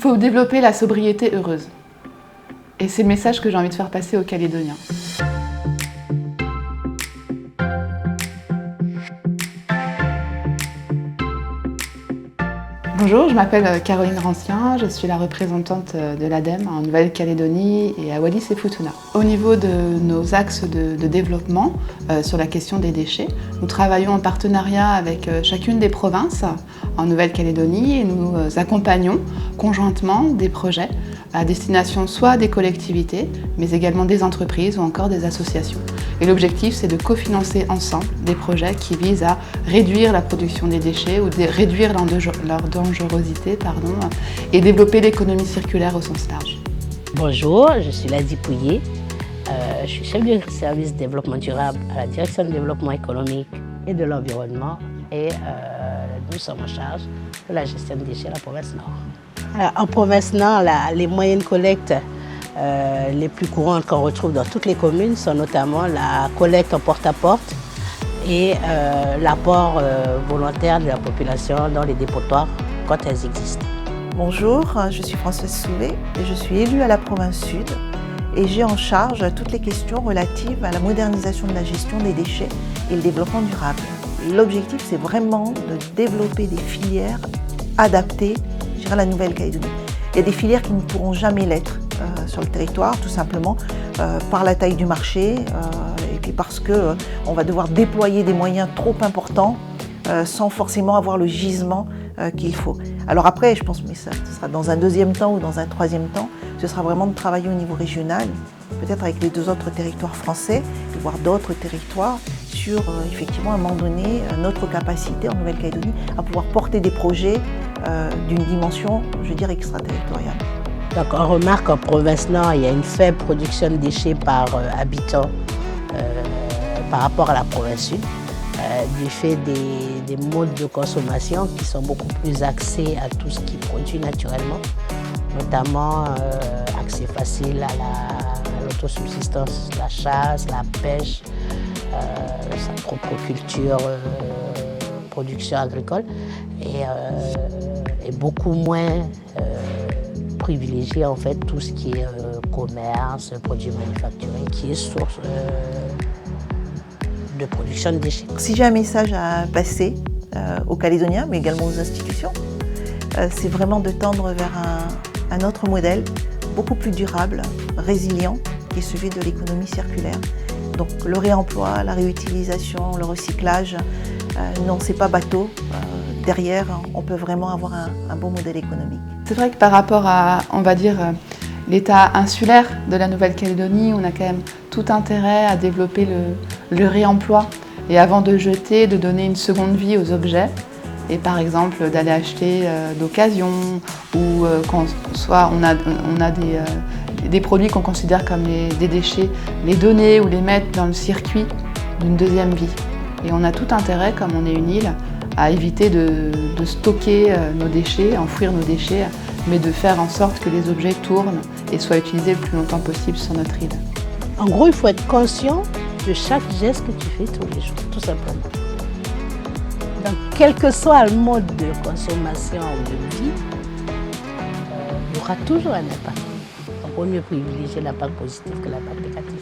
faut développer la sobriété heureuse. Et c'est le message que j'ai envie de faire passer aux Calédoniens. Bonjour, je m'appelle Caroline Rancien, je suis la représentante de l'ADEME en Nouvelle-Calédonie et à Wallis et Futuna. Au niveau de nos axes de développement sur la question des déchets, nous travaillons en partenariat avec chacune des provinces en Nouvelle-Calédonie et nous accompagnons conjointement des projets à destination soit des collectivités, mais également des entreprises ou encore des associations. Et l'objectif, c'est de cofinancer ensemble des projets qui visent à réduire la production des déchets ou réduire leur dangerosité et développer l'économie circulaire au sens large. Bonjour, je suis Ladi Pouillet. Je suis chef du service développement durable à la direction du développement économique et de l'environnement et nous sommes en charge de la gestion des déchets à la province Nord. Alors, en province Nord, les moyens de collecte les plus courantes qu'on retrouve dans toutes les communes sont notamment la collecte en porte-à-porte et l'apport volontaire de la population dans les dépotoirs quand elles existent. Bonjour, je suis Françoise Souvé et je suis élue à la province Sud et j'ai en charge toutes les questions relatives à la modernisation de la gestion des déchets et le développement durable. L'objectif, c'est vraiment de développer des filières adaptées à la Nouvelle-Calédonie. Il y a des filières qui ne pourront jamais l'être sur le territoire, tout simplement par la taille du marché et puis parce qu'on va devoir déployer des moyens trop importants sans forcément avoir le gisement qu'il faut. Alors après, je pense, mais ça sera dans un deuxième temps ou dans un troisième temps, ce sera vraiment de travailler au niveau régional, peut-être avec les deux autres territoires français, voire d'autres territoires, sur effectivement à un moment donné notre capacité en Nouvelle-Calédonie à pouvoir porter des projets d'une dimension, je veux dire, extraterritoriale. Donc on remarque qu'en province Nord, il y a une faible production de déchets par habitant par rapport à la province Sud, du fait des modes de consommation qui sont beaucoup plus axés à tout ce qui est produit naturellement, notamment accès facile à l'autosubsistance, la chasse, la pêche, sa propre culture, production agricole, et beaucoup moins privilégier en fait tout ce qui est commerce, produits manufacturés, qui est source de production de déchets. Si j'ai un message à passer aux Calédoniens, mais également aux institutions, c'est vraiment de tendre vers un autre modèle, beaucoup plus durable, résilient, qui est celui de l'économie circulaire. Donc le réemploi, la réutilisation, le recyclage, non, c'est pas bateau. Derrière, on peut vraiment avoir un bon modèle économique. C'est vrai que par rapport à, on va dire, l'état insulaire de la Nouvelle-Calédonie, on a quand même tout intérêt à développer le réemploi et avant de jeter, de donner une seconde vie aux objets et par exemple d'aller acheter d'occasion ou quand soit on a des produits qu'on considère comme des déchets, les donner ou les mettre dans le circuit d'une deuxième vie. Et on a tout intérêt, comme on est une île, à éviter de stocker nos déchets, enfouir nos déchets, mais de faire en sorte que les objets tournent et soient utilisés le plus longtemps possible sur notre île. En gros, il faut être conscient de chaque geste que tu fais tous les jours, tout simplement. Donc, quel que soit le mode de consommation ou de vie, il y aura toujours un impact. Donc, il vaut mieux privilégier l'impact positif que l'impact négatif.